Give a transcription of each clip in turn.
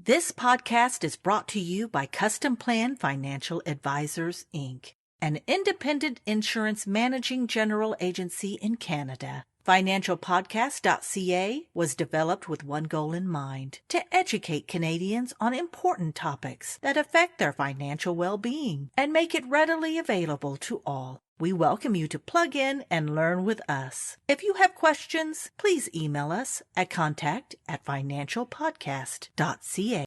This podcast is brought to you by Customplan Financial Advisors, Inc., an independent insurance managing general agency in Canada. Financialpodcast.ca was developed with one goal in mind: to educate Canadians on important topics that affect their financial well-being and make it readily available to all. We welcome you to plug in and learn with us. If you have questions, please email us at contact@financialpodcast.ca.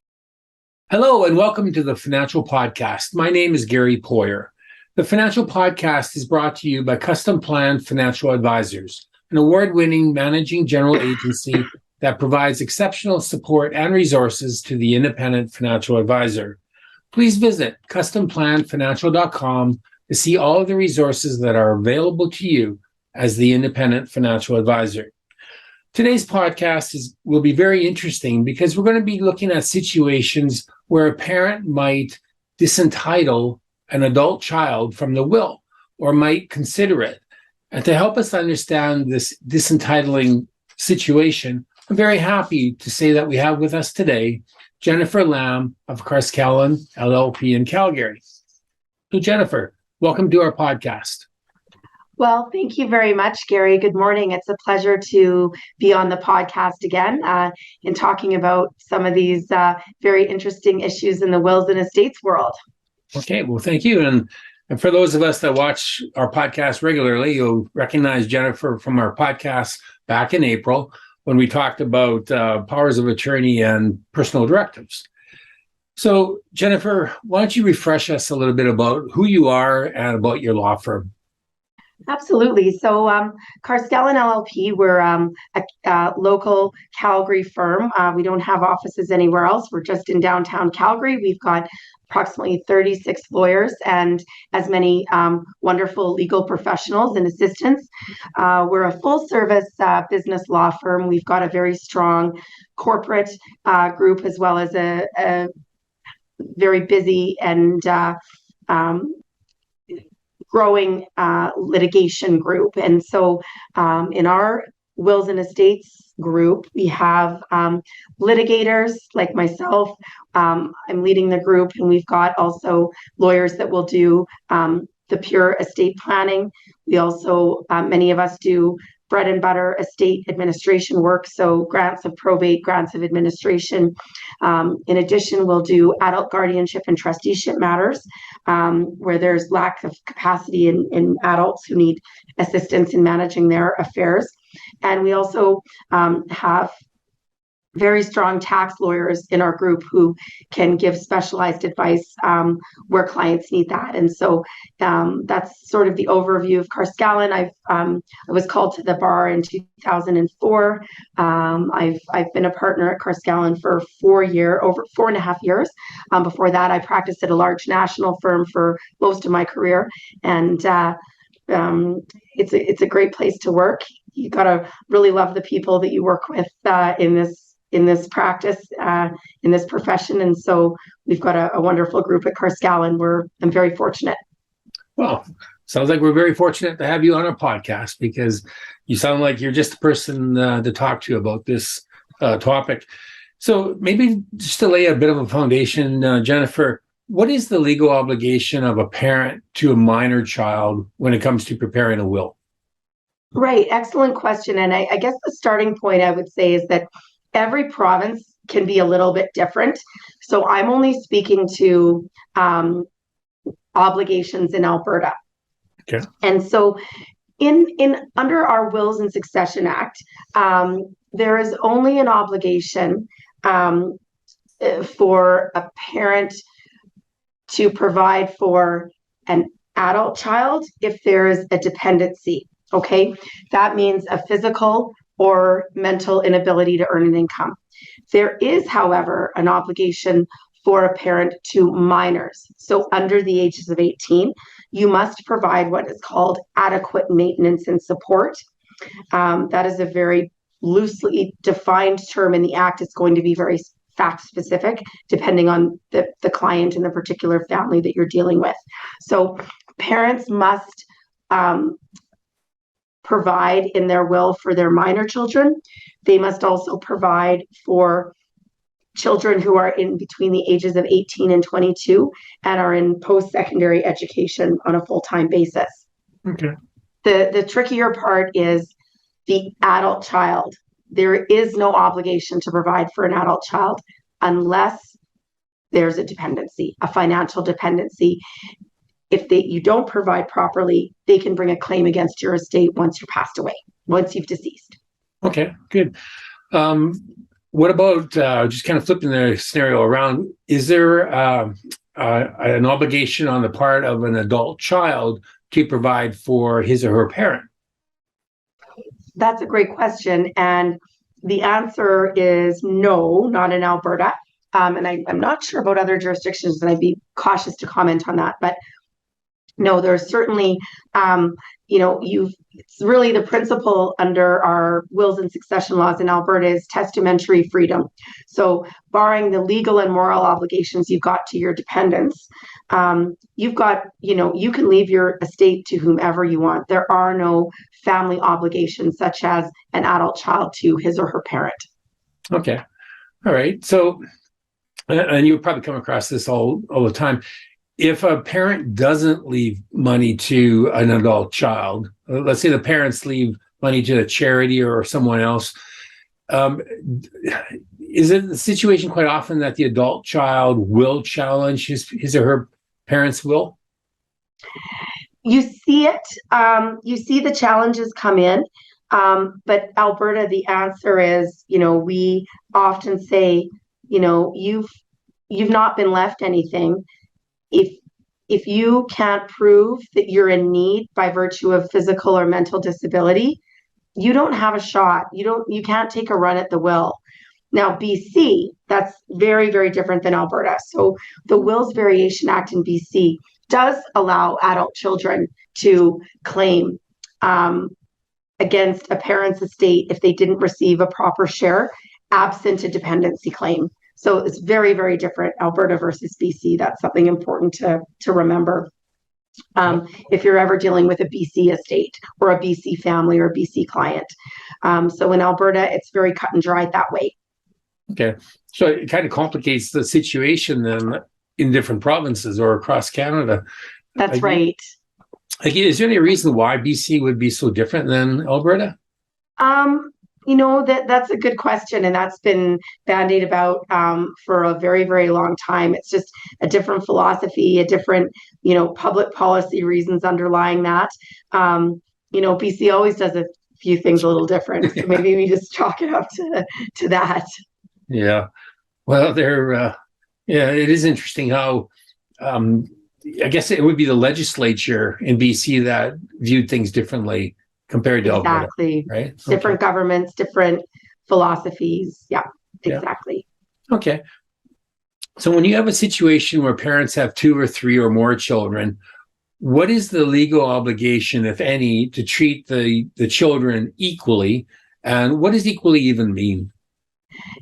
Hello and welcome to the Financial Podcast. My name is Gary Poyer. The Financial Podcast is brought to you by Customplan Financial Advisors, an award-winning managing general agency that provides exceptional support and resources to the independent financial advisor. Please visit customplanfinancial.com to see all of the resources that are available to you as the independent financial advisor. Today's podcast will be very interesting because we're going to be looking at situations where a parent might disentitle an adult child from the will or might consider it. And to help us understand this disentitling situation, I'm very happy to say that we have with us today Jennifer Lamb of Carscallen LLP in Calgary. So Jennifer, welcome to our podcast. Well, thank you very much, Gary. Good morning. It's a pleasure to be on the podcast again and talking about some of these very interesting issues in the wills and estates world. Okay, well, thank you. And for those of us that watch our podcast regularly, you'll recognize Jennifer from our podcast back in April when we talked about powers of attorney and personal directives. So, Jennifer, why don't you refresh us a little bit about who you are and about your law firm? Absolutely. So Carscallen LLP, we're a local Calgary firm. We don't have offices anywhere else. We're just in downtown Calgary. We've got approximately 36 lawyers and as many wonderful legal professionals and assistants. We're a full-service business law firm. We've got a very strong corporate group as well as a very busy and growing litigation group. And so in our wills and estates group, we have litigators like myself. I'm leading the group, and we've got also lawyers that will do the pure estate planning. We also, many of us do bread and butter estate administration work, so grants of probate, grants of administration. In addition, we'll do adult guardianship and trusteeship matters where there's lack of capacity in adults who need assistance in managing their affairs. And we also have very strong tax lawyers in our group who can give specialized advice where clients need that. And so that's sort of the overview of Carscallen. I was called to the bar in 2004. I've been a partner at Carscallen for over 4.5 years. Before that, I practiced at a large national firm for most of my career. And it's a great place to work. You got to really love the people that you work with in this practice, in this profession. And so we've got a wonderful group at Carscallen. I'm very fortunate. Well, sounds like we're very fortunate to have you on our podcast because you sound like you're just the person to talk to about this topic. So maybe just to lay a bit of a foundation, Jennifer, what is the legal obligation of a parent to a minor child when it comes to preparing a will? Right. Excellent question. And I guess the starting point I would say is that every province can be a little bit different. So I'm only speaking to obligations in Alberta. Okay. And so in under our Wills and Succession Act, there is only an obligation for a parent to provide for an adult child if there is a dependency. Okay, that means a physical or mental inability to earn an income. There is, however, an obligation for a parent to minors. So under the ages of 18, you must provide what is called adequate maintenance and support. That is a very loosely defined term in the Act. It's going to be very fact specific, depending on the client and the particular family that you're dealing with. So parents must provide in their will for their minor children. They must also provide for children who are in between the ages of 18 and 22 and are in post-secondary education on a full-time basis. Okay. The trickier part is the adult child. There is no obligation to provide for an adult child unless there's a dependency, a financial dependency. If you don't provide properly, they can bring a claim against your estate once you're passed away, once you've deceased. Okay, good. What about just kind of flipping the scenario around? Is there an obligation on the part of an adult child to provide for his or her parent? That's a great question. And the answer is no, not in Alberta. And I'm not sure about other jurisdictions, and I'd be cautious to comment on that. But no, there's certainly, it's really the principle under our wills and succession laws in Alberta is testamentary freedom. So barring the legal and moral obligations you've got to your dependents, you've got, you can leave your estate to whomever you want. There are no family obligations such as an adult child to his or her parent. Okay. All right. So, and you probably come across this all the time. If a parent doesn't leave money to an adult child, let's say the parents leave money to a charity or someone else, is it the situation quite often that the adult child will challenge his or her parents' will? You see it. You see the challenges come in. But Alberta, the answer is, we often say, you've not been left anything. If you can't prove that you're in need by virtue of physical or mental disability, you don't have a shot. You can't take a run at the will. Now, BC, that's very, very different than Alberta. So the Wills Variation Act in BC does allow adult children to claim against a parent's estate if they didn't receive a proper share, absent a dependency claim. So it's very, very different, Alberta versus BC. That's something important to remember. If you're ever dealing with a BC estate or a BC family or a BC client. So in Alberta, it's very cut and dried that way. Okay. So it kind of complicates the situation then in different provinces or across Canada. That's right. Is there any reason why BC would be so different than Alberta? That's a good question, and that's been bandied about for a very, very long time. It's just a different philosophy, a different, public policy reasons underlying that. BC always does a few things a little different, so maybe we just chalk it up to that. Yeah, well, it is interesting how. I guess it would be the legislature in BC that viewed things differently compared to Alberta, right? Different governments, different philosophies. Yeah, exactly. Okay. So when you have a situation where parents have 2 or 3 or more children, what is the legal obligation, if any, to treat the children equally? And what does equally even mean?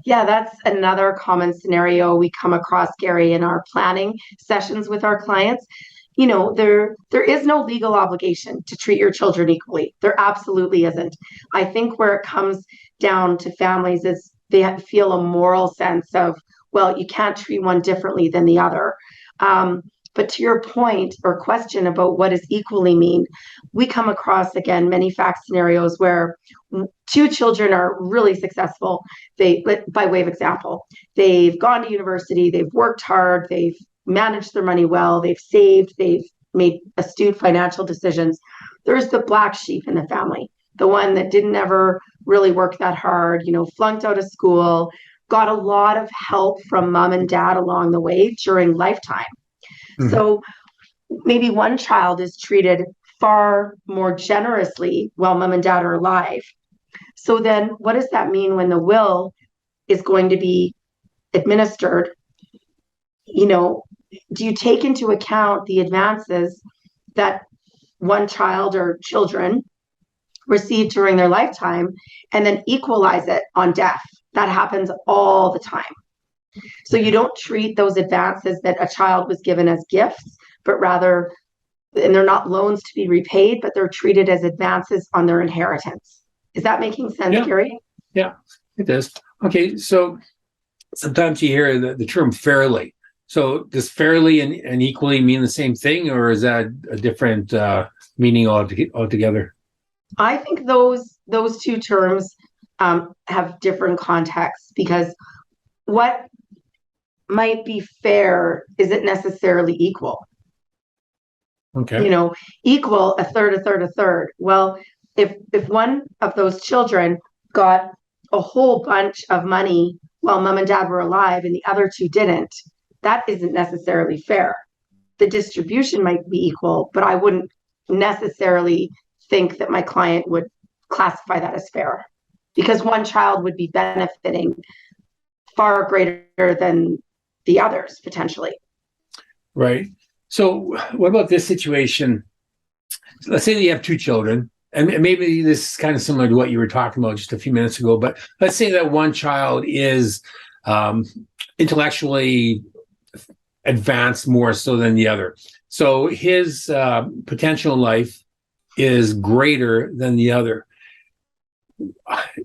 Yeah, that's another common scenario we come across, Gary, in our planning sessions with our clients. There is no legal obligation to treat your children equally. There absolutely isn't. I think where it comes down to families is they feel a moral sense of, well, you can't treat one differently than the other. But to your point or question about what does equally mean, we come across, again, many fact scenarios where 2 children are really successful. By way of example, they've gone to university, they've worked hard, they've managed their money well, they've saved, they've made astute financial decisions. There's the black sheep in the family, the one that didn't ever really work that hard, flunked out of school, got a lot of help from mom and dad along the way during lifetime. Mm-hmm. So maybe one child is treated far more generously while mom and dad are alive. So then what does that mean when the will is going to be administered? Do you take into account the advances that one child or children received during their lifetime and then equalize it on death? That happens all the time. So you don't treat those advances that a child was given as gifts, but rather, and they're not loans to be repaid, but they're treated as advances on their inheritance. Is that making sense, Gary? Yeah, it does. Okay, so sometimes you hear the term fairly. So does fairly and equally mean the same thing, or is that a different meaning altogether? I think those two terms have different contexts, because what might be fair isn't necessarily equal. Okay. You know, equal, a third, a third, a third. Well, if one of those children got a whole bunch of money while mom and dad were alive and the other two didn't, that isn't necessarily fair. The distribution might be equal, but I wouldn't necessarily think that my client would classify that as fair, because one child would be benefiting far greater than the others potentially. Right. So what about this situation? Let's say that you have two children, and maybe this is kind of similar to what you were talking about just a few minutes ago, but let's say that one child is intellectually advanced more so than the other. So his potential in life is greater than the other.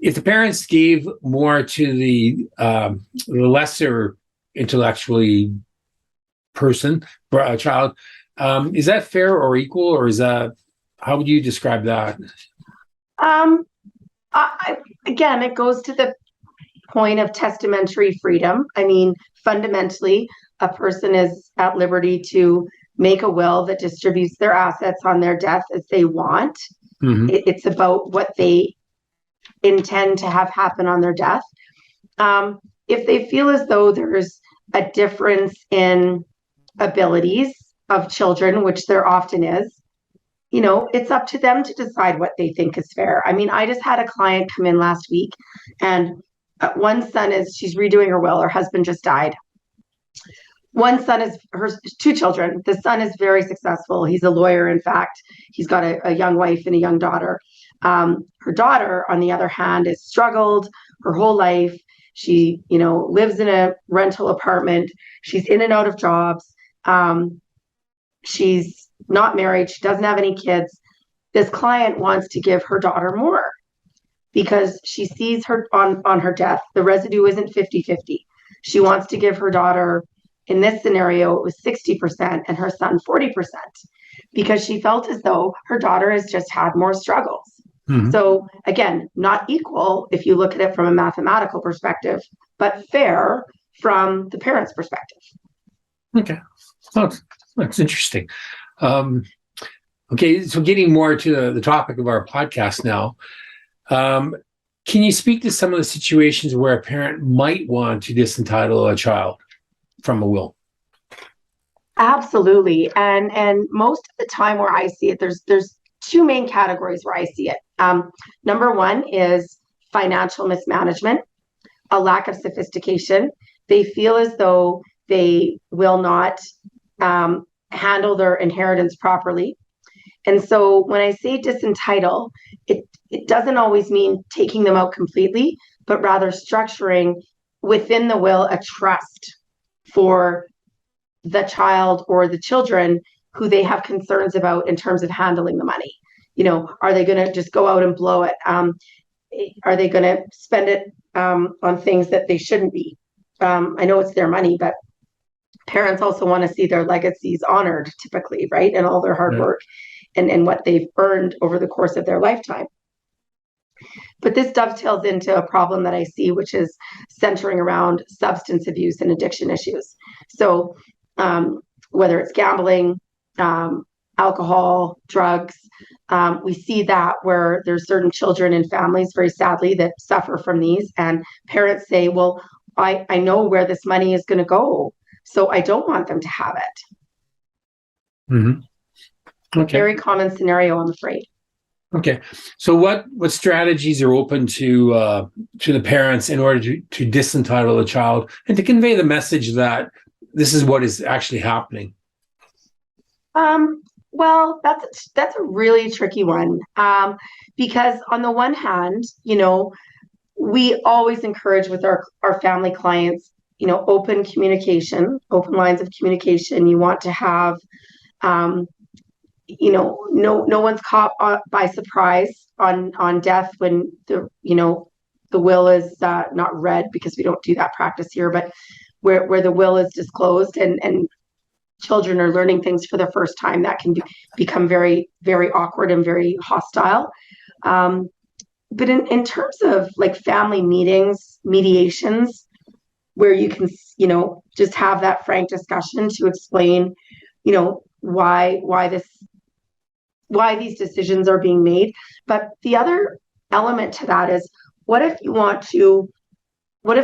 If the parents gave more to the lesser intellectually child, is that fair or equal, or is that, how would you describe that? Again, it goes to the point of testamentary freedom. I mean, fundamentally, a person is at liberty to make a will that distributes their assets on their death as they want. Mm-hmm. It's about what they intend to have happen on their death. If they feel as though there's a difference in abilities of children, which there often is, you know, it's up to them to decide what they think is fair. I mean, I just had a client come in last week, and one son she's redoing her will. Her husband just died. One son is her two children. The son is very successful. He's a lawyer. In fact, he's got a young wife and a young daughter. Her daughter, on the other hand, has struggled her whole life. She, you know, lives in a rental apartment. She's in and out of jobs. She's not married. She doesn't have any kids. This client wants to give her daughter more because she sees her on her death. The residue isn't 50-50. She wants to give her daughter, in this scenario, it was 60% and her son 40%, because she felt as though her daughter has just had more struggles. Mm-hmm. So again, not equal if you look at it from a mathematical perspective, but fair from the parent's perspective. Okay. Oh, that's interesting. Okay, so getting more to the topic of our podcast now, can you speak to some of the situations where a parent might want to disentitle a child from a will? Absolutely. And most of the time where I see it, there's two main categories where I see it. Number one is financial mismanagement, a lack of sophistication. They feel as though they will not handle their inheritance properly. And so when I say disentitle, it doesn't always mean taking them out completely, but rather structuring within the will a trust for the child or the children who they have concerns about in terms of handling the money. You know, are they going to just go out and blow it? Are they going to spend it on things that they shouldn't be? I know it's their money, but parents also want to see their legacies honored typically, right? And all their hard work and what they've earned over the course of their lifetime. But this dovetails into a problem that I see, which is centering around substance abuse and addiction issues. So whether it's gambling, alcohol, drugs, we see that where there's certain children and families, very sadly, that suffer from these. And parents say, well, I know where this money is going to go, so I don't want them to have it. Mm-hmm. Okay. Very common scenario, I'm afraid. Okay. So what strategies are open to the parents in order to disentitle a child and to convey the message that this is what is actually happening? Well, that's a really tricky one, because on the one hand, you know, we always encourage with our family clients, you know, open communication, open lines of communication. You want to have, you know, no one's caught by surprise on death when the will is not read, because we don't do that practice here, but where the will is disclosed and children are learning things for the first time, that can become very, very awkward and very hostile. But in terms of like family meetings, mediations, where you can, just have that frank discussion to explain, why these decisions are being made. But the other element to that is, what if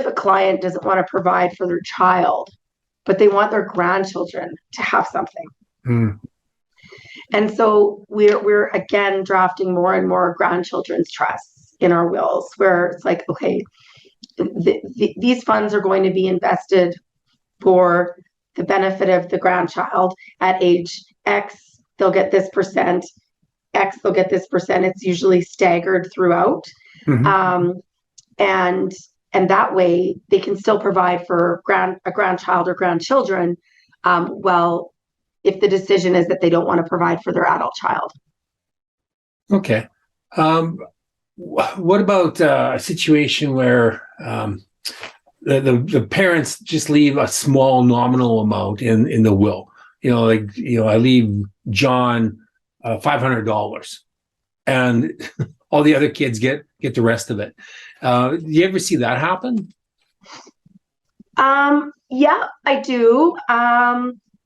a client doesn't want to provide for their child, but they want their grandchildren to have something? And so we're again drafting more and more grandchildren's trusts in our wills, where it's like, okay, these funds are going to be invested for the benefit of the grandchild. At age X, they'll get this percent. X, they'll get this percent. It's usually staggered throughout. And that way they can still provide for a grandchild or grandchildren, well, if the decision is that they don't want to provide for their adult child. Okay. What about a situation where the parents just leave a small nominal amount in the will? I leave John $500, and all the other kids get the rest of it. Do you ever see that happen? Yeah, I do.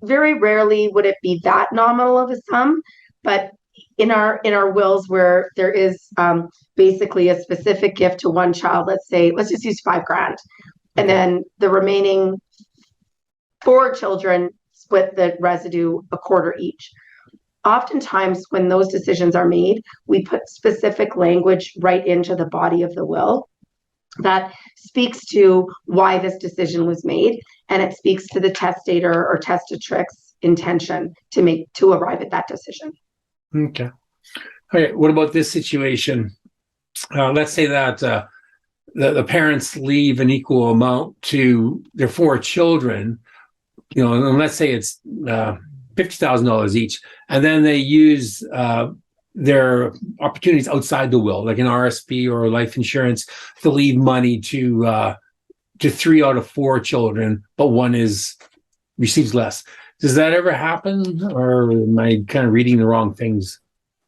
Very rarely would it be that nominal of a sum, but in our wills where there is basically a specific gift to one child, let's just use $5,000, and then the remaining 4 children split the residue a quarter each. Oftentimes when those decisions are made, we put specific language right into the body of the will that speaks to why this decision was made, and it speaks to the testator or testatrix intention to arrive at that decision. Okay. Okay. What about this situation? Let's say that the parents leave an equal amount to their 4 children, and let's say it's $50,000 each, and then they use their opportunities outside the will, like an RSP or life insurance, to leave money to 3 out of 4 children, but one receives less. Does that ever happen, or am I kind of reading the wrong things?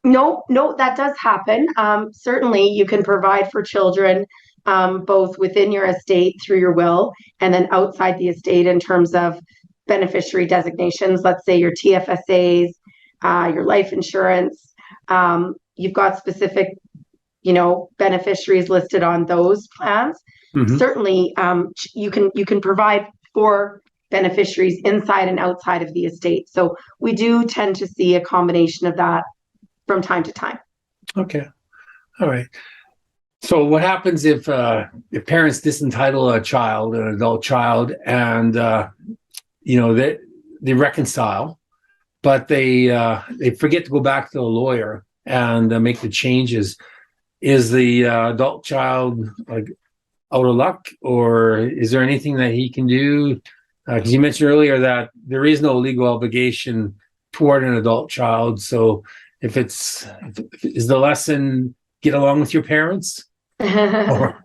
No, that does happen. Certainly, you can provide for children both within your estate through your will, and then outside the estate in terms of beneficiary designations. Let's say your TFSAs, your life insurance. You've got specific, beneficiaries listed on those plans. Certainly, you can provide for beneficiaries inside and outside of the estate. So we do tend to see a combination of that from time to time. Okay. All right. So what happens if parents disentitle a child, an adult child, and they reconcile, but they forget to go back to the lawyer and make the changes? Is the adult child like out of luck, or is there anything that he can do? Because you mentioned earlier that there is no legal obligation toward an adult child. So is the lesson get along with your parents? The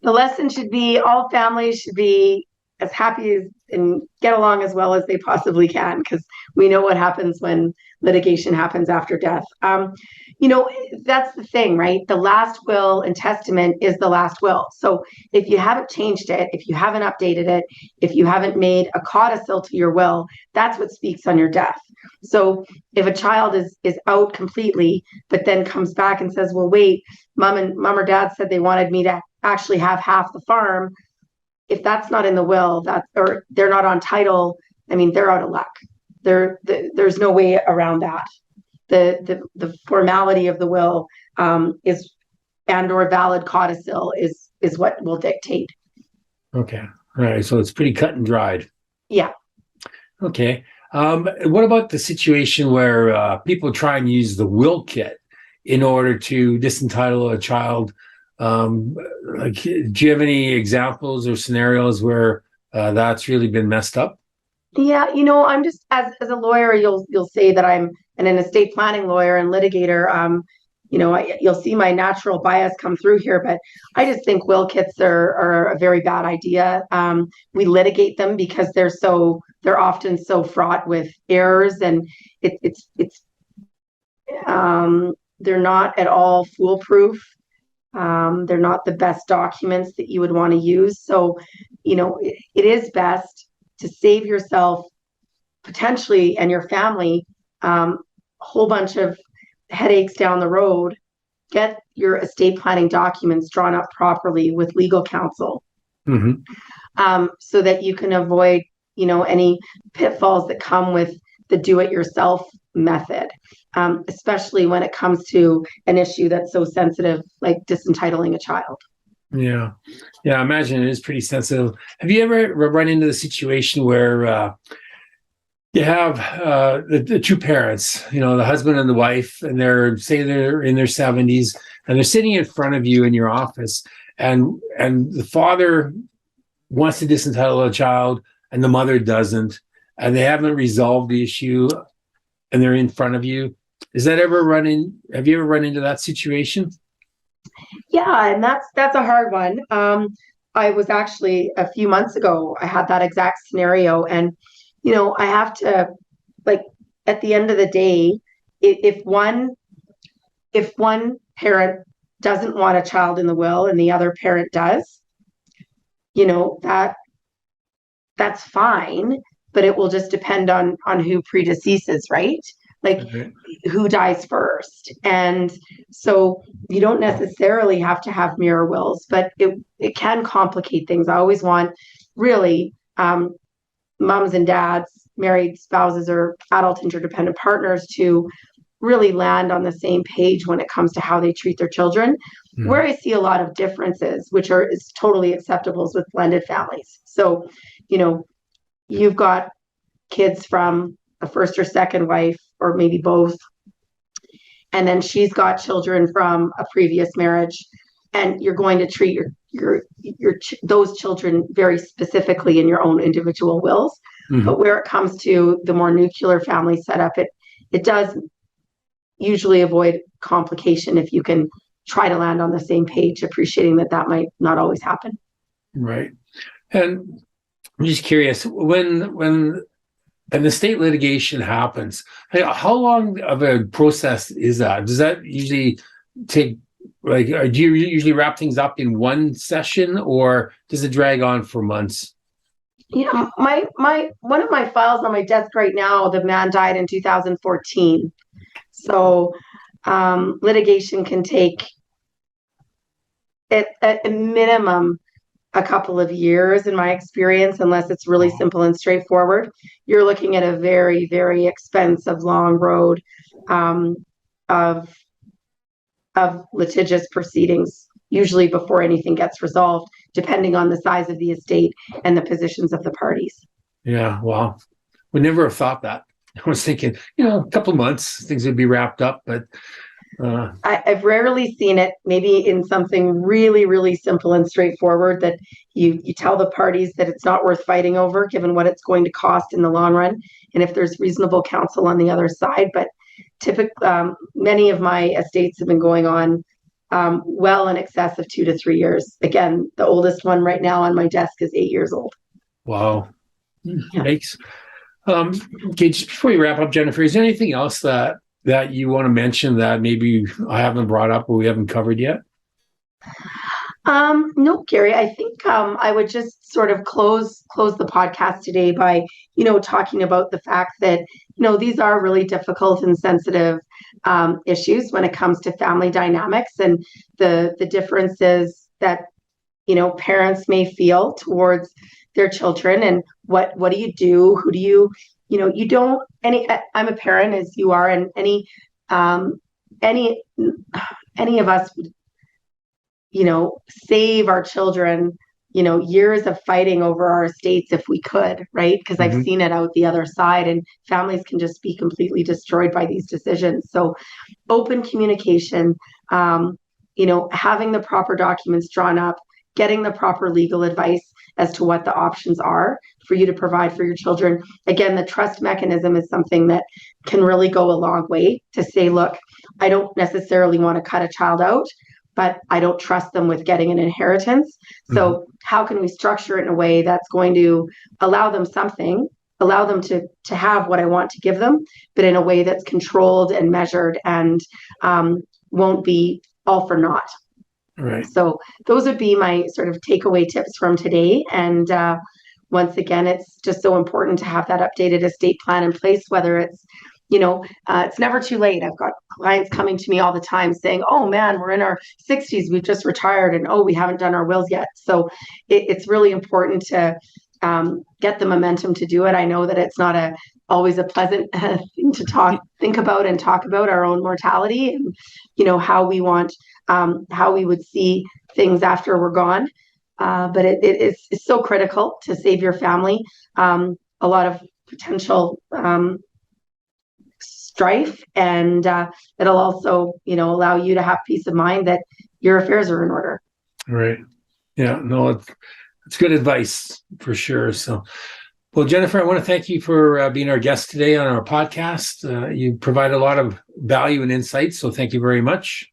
lesson should be all families should be as happy and get along as well as they possibly can, because we know what happens when litigation happens after death. That's the thing, right? The last will and testament is the last will. So if you haven't changed it, if you haven't updated it, if you haven't made a codicil to your will, that's what speaks on your death. So if a child is out completely, but then comes back and says, well, wait, mom or dad said they wanted me to actually have half the farm. If that's not in the will, or they're not on title, they're out of luck. There's no way around that. The formality of the will is, and or valid codicil is what will dictate. Okay. All right. So it's pretty cut and dried. Yeah. Okay. What about the situation where people try and use the will kit in order to disentitle a child? Do you have any examples or scenarios where that's really been messed up? Yeah, I'm just as a lawyer, you'll say that I'm an estate planning lawyer and litigator. you'll see my natural bias come through here, but I just think will kits are a very bad idea. We litigate them because they're often so fraught with errors, and they're not at all foolproof. They're not the best documents that you would want to use. So, it is best to save yourself potentially and your family a whole bunch of headaches down the road. Get your estate planning documents drawn up properly with legal counsel, so that you can avoid, any pitfalls that come with the do-it-yourself method, especially when it comes to an issue that's so sensitive, like disentitling a child. Yeah. I imagine it is pretty sensitive. Have you ever run into the situation where you have the two parents, the husband and the wife, and they're in their 70s, and they're sitting in front of you in your office, and the father wants to disentitle a child and the mother doesn't, and they haven't resolved the issue, and they're in front of you? Have you ever run into that situation? Yeah, and that's a hard one. I was actually, a few months ago, I had that exact scenario, and I have to, like, at the end of the day, if one parent doesn't want a child in the will and the other parent does, that's fine, but it will just depend on who predeceases, right? Like, who dies first. And so you don't necessarily have to have mirror wills, but it can complicate things. I always want, really, moms and dads, married spouses, or adult interdependent partners to really land on the same page when it comes to how they treat their children. Where I see a lot of differences, which is totally acceptable, with blended families. So, you've got kids from a first or second wife, or maybe both, and then she's got children from a previous marriage, and you're going to treat those children very specifically in your own individual wills. But where it comes to the more nuclear family setup, it does usually avoid complication if you can try to land on the same page, appreciating that might not always happen. Right. And I'm just curious, when an estate litigation happens, how long of a process is that? Does that usually take, do you usually wrap things up in one session, or does it drag on for months? My one of my files on my desk right now, the man died in 2014. So litigation can take at a minimum a couple of years, in my experience, unless it's really simple and straightforward. You're looking at a very, very expensive, long road of litigious proceedings, usually before anything gets resolved, depending on the size of the estate and the positions of the parties. Yeah, wow. Would never have thought that. I was thinking, a couple of months, things would be wrapped up, but I've rarely seen it, maybe in something really, really simple and straightforward, that you tell the parties that it's not worth fighting over, given what it's going to cost in the long run, and if there's reasonable counsel on the other side. But typically, many of my estates have been going on well in excess of 2 to 3 years. Again, the oldest one right now on my desk is 8 years old. Wow. Yeah. Thanks. Okay, just before we wrap up, Jennifer, is there anything else that you want to mention that maybe I haven't brought up or we haven't covered yet? No, Gary, I think I would just sort of close the podcast today by, talking about the fact that, these are really difficult and sensitive issues when it comes to family dynamics, and the differences that, parents may feel towards their children, and what do you do? Who do you, you don't, I'm a parent, as you are, and any of us would, save our children, years of fighting over our estates if we could, right? Because I've seen it out the other side, and families can just be completely destroyed by these decisions. So open communication, having the proper documents drawn up, getting the proper legal advice as to what the options are for you to provide for your children. Again, the trust mechanism is something that can really go a long way to say, look, I don't necessarily want to cut a child out, but I don't trust them with getting an inheritance. So how can we structure it in a way that's going to allow them something, allow them to have what I want to give them, but in a way that's controlled and measured and won't be all for naught. Right. So those would be my sort of takeaway tips from today. And once again, it's just so important to have that updated estate plan in place, whether it's, it's never too late. I've got clients coming to me all the time saying, oh man, we're in our 60s, we've just retired, and we haven't done our wills yet. So it's really important to get the momentum to do it. I know that it's not always a pleasant thing to think about and talk about our own mortality and, how we want, how we would see things after we're gone. But it's so critical to save your family a lot of potential strife, and it'll also, allow you to have peace of mind that your affairs are in order. Right. Yeah, no, it's good advice for sure. So, well, Jennifer, I want to thank you for being our guest today on our podcast. You provide a lot of value and insight, so thank you very much.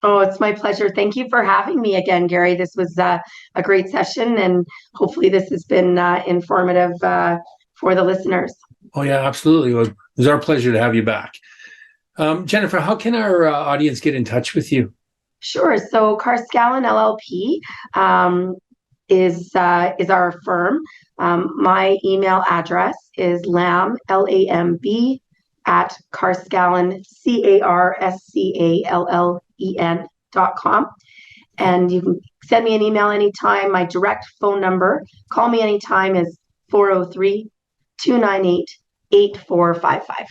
Oh, it's my pleasure. Thank you for having me again, Gary. This was a great session, and hopefully this has been informative for the listeners. Oh, yeah, absolutely. Well, it was our pleasure to have you back. Jennifer, how can our audience get in touch with you? Sure. So Carscallen LLP is our firm. My email address is lamb, LAMB, at Carscallen, CARSCALLEN.com. And you can send me an email anytime. My direct phone number, call me anytime, is 403-298-8455.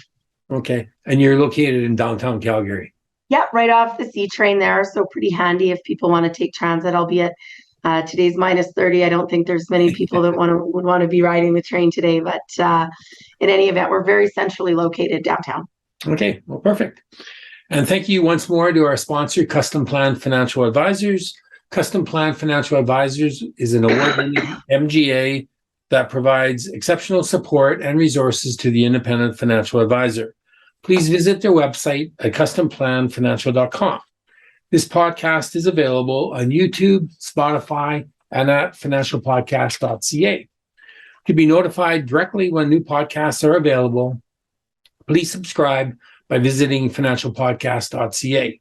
Okay. And you're located in downtown Calgary? Yeah, right off the C train there. So pretty handy if people want to take transit, albeit today's minus 30. I don't think there's many people that would want to be riding the train today. But in any event, we're very centrally located downtown. Okay, well, perfect. And thank you once more to our sponsor, Customplan Financial Advisors. Customplan Financial Advisors is an award-winning MGA that provides exceptional support and resources to the independent financial advisor. Please visit their website at customplanfinancial.com. This podcast is available on YouTube, Spotify, and at financialpodcast.ca. To be notified directly when new podcasts are available, please subscribe by visiting financialpodcast.ca.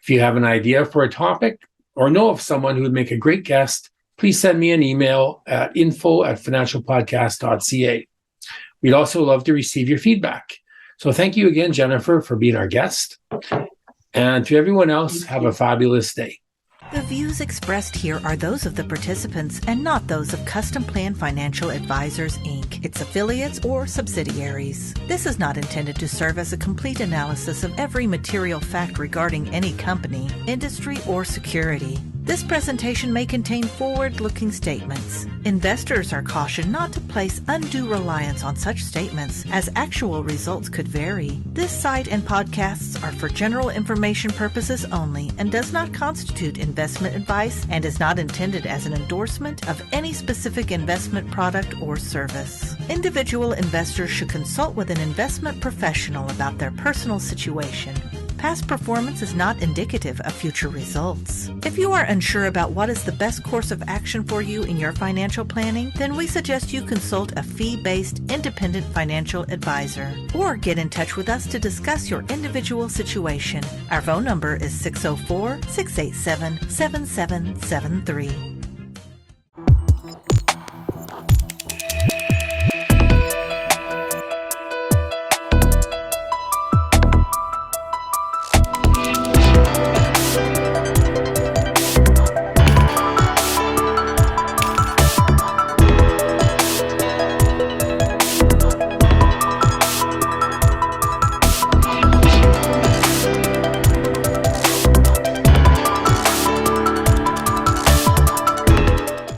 If you have an idea for a topic or know of someone who would make a great guest, please send me an email at info@financialpodcast.ca. We'd also love to receive your feedback. So thank you again, Jennifer, for being our guest. And to everyone else, have a fabulous day. The views expressed here are those of the participants and not those of Customplan Financial Advisors, Inc., its affiliates, or subsidiaries. This is not intended to serve as a complete analysis of every material fact regarding any company, industry, or security. This presentation may contain forward-looking statements. Investors are cautioned not to place undue reliance on such statements, as actual results could vary. This site and podcasts are for general information purposes only and does not constitute investment advice and is not intended as an endorsement of any specific investment product or service. Individual investors should consult with an investment professional about their personal situation. Past performance is not indicative of future results. If you are unsure about what is the best course of action for you in your financial planning, then we suggest you consult a fee-based independent financial advisor or get in touch with us to discuss your individual situation. Our phone number is 604-687-7773.